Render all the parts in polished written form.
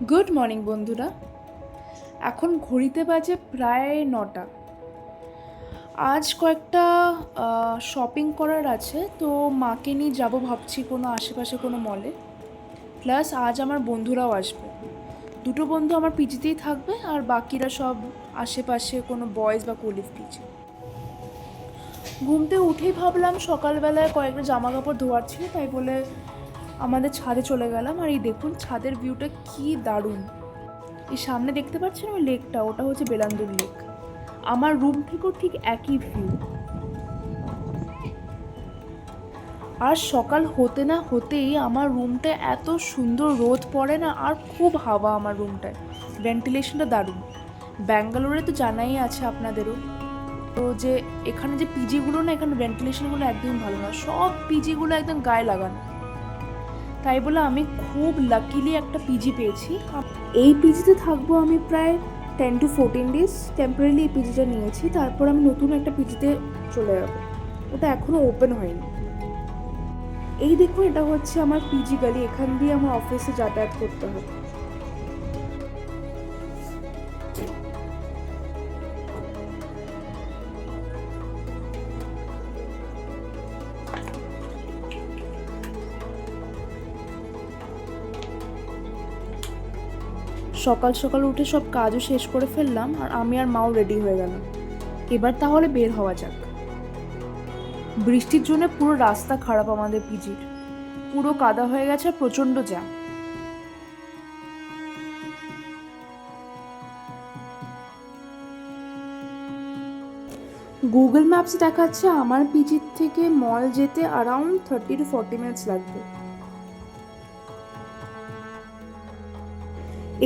Good morning বন্ধুরা। এখন ঘড়িতে বাজে প্রায় 9টা। আজ কয়েকটা শপিং করার আছে, তো মাকে নিয়ে যাবো ভাবছি কোনো আশেপাশে কোনো মলে। প্লাস আজ আমার বন্ধুরাও আসবে, দুটো বন্ধু আমার পিজিতেই থাকবে আর বাকিরা সব আশেপাশে কোনো বয়েজ বা কলিগ পিজি। ঘুমতে উঠেই ভাবলাম সকালবেলায় কয়েকটা জামা কাপড় ধোয়ার ছিল, তাই বলে আমাদের ছাদে চলে গেলাম। আর এই দেখুন ছাদের ভিউটা কি দারুণ। এই সামনে দেখতে পাচ্ছেন ওই লেকটা, ওটা হচ্ছে বেলান্দুর লেক। আমার রুম থেকেও ঠিক একই ভিউ। আর সকাল হতে না হতেই আমার রুমটা এত সুন্দর রোদ পড়ে না, আর খুব হাওয়া আমার রুমটায়, ভেন্টিলেশনটা দারুণ। ব্যাঙ্গালোরে তো জানাই আছে আপনাদেরও, তো যে এখানে যে পিজিগুলো না, এখানে ভেন্টিলেশনগুলো একদম ভালো না, সব পিজিগুলো একদম গায়ে লাগানো। তাই বলে আমি খুব লাকিলি একটা পিজি পেয়েছি। এই পিজিতে থাকবো আমি প্রায় 10 to 14 days। টেম্পোরারি এই পিজিটা নিয়েছি, তারপর আমি নতুন একটা পিজিতে চলে যাবো। ওটা এখনও ওপেন হয়নি। এই দেখুন, এটা হচ্ছে আমার পিজি গাড়ি, এখান দিয়ে আমার অফিসে যাতায়াত করতে হবে। সকাল সকাল উঠে সব কাজও শেষ করে ফেললাম, আর আমি আর মাও রেডি হয়ে গেলাম। এবার তাহলে বের হওয়া যাক। বৃষ্টির জন্য পুরো রাস্তা খারাপ আমাদের পিজির, পুরো কাদা হয়ে গেছে, প্রচণ্ড জ্যাম। গুগল ম্যাপসে দেখাচ্ছে আমার পিজির থেকে মল যেতে অ্যারাউন্ড 30 to 40 মিনিটস লাগবে।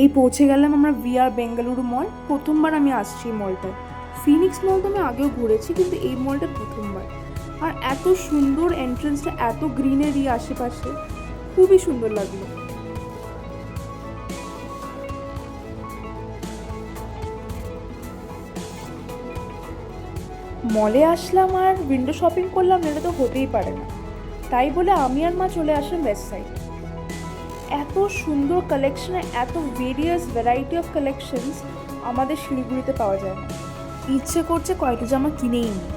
এই পৌঁছে গেলাম আমরা VR বেঙ্গালুরু মল। প্রথমবার আমি আসছি এই মলটায়। ফিনিক্স মল তো আমি আগেও ঘুরেছি, কিন্তু এই মলটা প্রথমবার। আর এত সুন্দর এন্ট্রেন্সটা, এত গ্রিনারি আশেপাশে, খুবই সুন্দর লাগলো। মলে আসলাম আর উইন্ডো শপিং করলাম, এটা তো হতেই পারে না। তাই বলে আমি আর মা চলে আসলাম ওয়েস্ট সাইড। এত সুন্দর কালেকশন, এত ভেরিয়াস ভ্যারাইটি অফ কালেকশনস আমাদের শিলিগুড়িতে পাওয়া যায় না। ইচ্ছে করছে কয়টা জামা কিনেই নিই।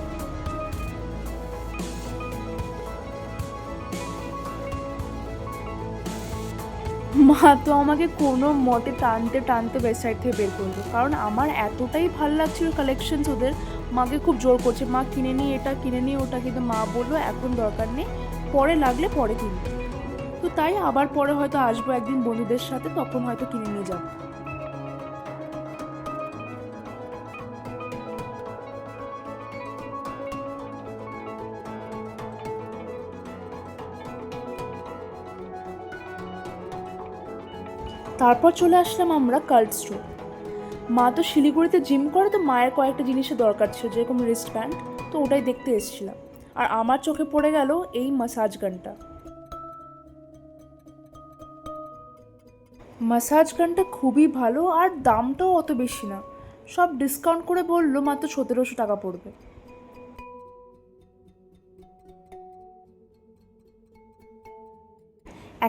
মা তো আমাকে কোনো মতে টানতে টানতে ওয়েস্ট সাইড থেকে বের করলো, কারণ আমার এতটাই ভালো লাগছিল কালেকশনস ওদের। মাকে খুব জোর করছে, মা কিনে নিই এটা, কিনে নিই ওটা, কিন্তু মা বললো এখন দরকার নেই, পরে লাগলে পরে কিনবে। তো তাই আবার পরে হয়তো আসবো একদিন বন্ধুদের সাথে, তখন হয়তো কিনে নিয়ে যাবো। তারপর চলে আসলাম আমরা কার্ড স্টোর। মা তো শিলিগুড়িতে জিম করে, তো মায়ের কয়েকটা জিনিসের দরকার ছিল, যেরকম রিস্ট ব্যান্ড, তো ওটাই দেখতে এসেছিলাম। আর আমার চোখে পড়ে গেল এই মাসাজ গানটা। মাসাজ গানটা খুবই ভালো, আর দামটাও অত বেশি না, সব ডিসকাউন্ট করে বললো মাত্র 1700 টাকা পড়বে।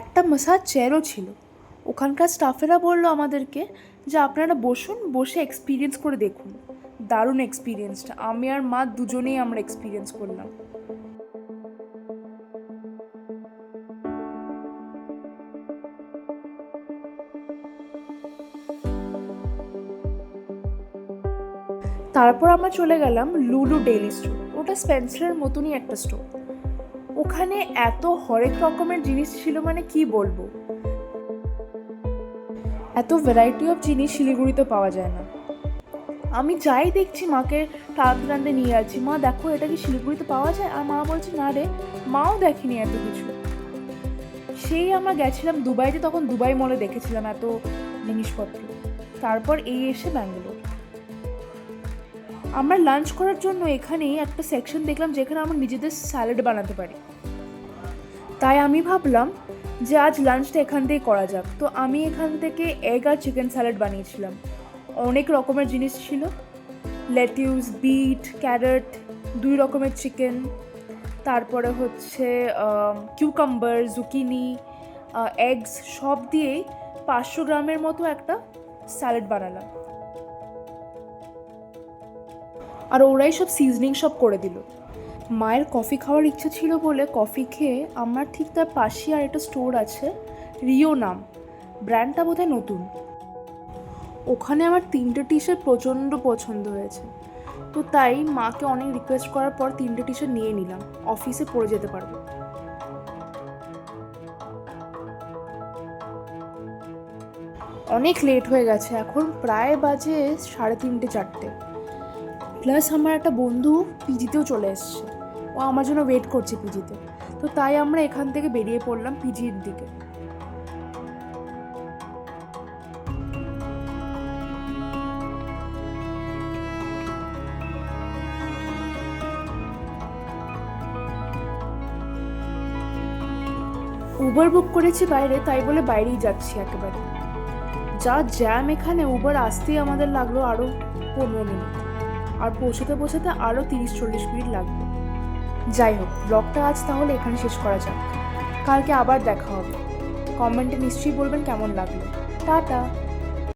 একটা মাসাজ চেয়ারও ছিল। ওখানকার স্টাফেরা বললো আমাদেরকে যে আপনারা বসুন, বসে এক্সপিরিয়েন্স করে দেখুন। দারুণ এক্সপিরিয়েন্সটা, আমি আর মা দুজনেই আমরা এক্সপিরিয়েন্স করলাম। তারপর আমরা চলে গেলাম লুলু ডেইলি স্টোর। ওটা স্পেন্সারের মতনই একটা স্টোর। ওখানে এত হরেক রকমের জিনিস ছিল, মানে কি বলবো, এত ভ্যারাইটি অফ জিনিস শিলিগুড়িতে পাওয়া যায় না। আমি যাই দেখছি মাকে টানতে টানতে নিয়ে যাচ্ছি, মা দেখো এটা কি শিলিগুড়িতে পাওয়া যায়, আর মা বলছে না রে, মাও দেখেনি এত কিছু। সেই আমরা গেছিলাম দুবাইতে, তখন দুবাই মলে দেখেছিলাম এত জিনিসপত্র। তারপর এই এসে ব্যাঙ্গালোর। আমরা লাঞ্চ করার জন্য এখানেই একটা সেকশন দেখলাম যেখানে আমরা নিজেদের স্যালাড বানাতে পারি। তাই আমি ভাবলাম যে আজ লাঞ্চটা এখান থেকেই করা যাক। তো আমি এখান থেকে এগ আর চিকেন স্যালাড বানিয়েছিলাম। অনেক রকমের জিনিস ছিল, লেটিউস, বিট, ক্যারট, 2 রকমের চিকেন, তারপরে হচ্ছে কিউকাম্বার, জুকিনি, এগস, সব দিয়েই 500 গ্রামের মতো একটা স্যালাড বানালাম, আর ওরাই সব সিজনিং সব করে দিল। মায়ের কফি খাওয়ার ইচ্ছে ছিল বলে কফি খেয়ে আমার ঠিক তার পাশেই আর একটা স্টোর আছে, রিও নাম, ব্র্যান্ডটা বোধহয় নতুন। ওখানে আমার 3টে টি শার্ট প্রচণ্ড পছন্দ হয়েছে, তো তাই মাকে অনেক রিকোয়েস্ট করার পর 3টে টি শার্ট নিয়ে নিলাম, অফিসে পরে যেতে পারবো। অনেক লেট হয়ে গেছে, এখন প্রায় বাজে 3:30 4টে। প্লাস আমার একটা বন্ধু পিজিতেও চলে এসছে, ও আমার জন্য ওয়েট করছে পিজিতে, তো তাই আমরা এখান থেকে বেরিয়ে পড়লাম পিজির দিকে। উবার বুক করেছি বাইরে, তাই বলে বাইরেই যাচ্ছি একেবারে। যা জ্যাম এখানে, উবার আসতেই আমাদের লাগলো আরও 15 মিনিট, আর পৌঁছতে পৌঁছতে আরও 30-40 মিনিট লাগবে। যাই হোক, ব্লগটা আজ তাহলে এখানে শেষ করা যাক, কালকে আবার দেখা হবে। কমেন্টে নিশ্চয়ই বলবেন কেমন লাগলো। টাটা।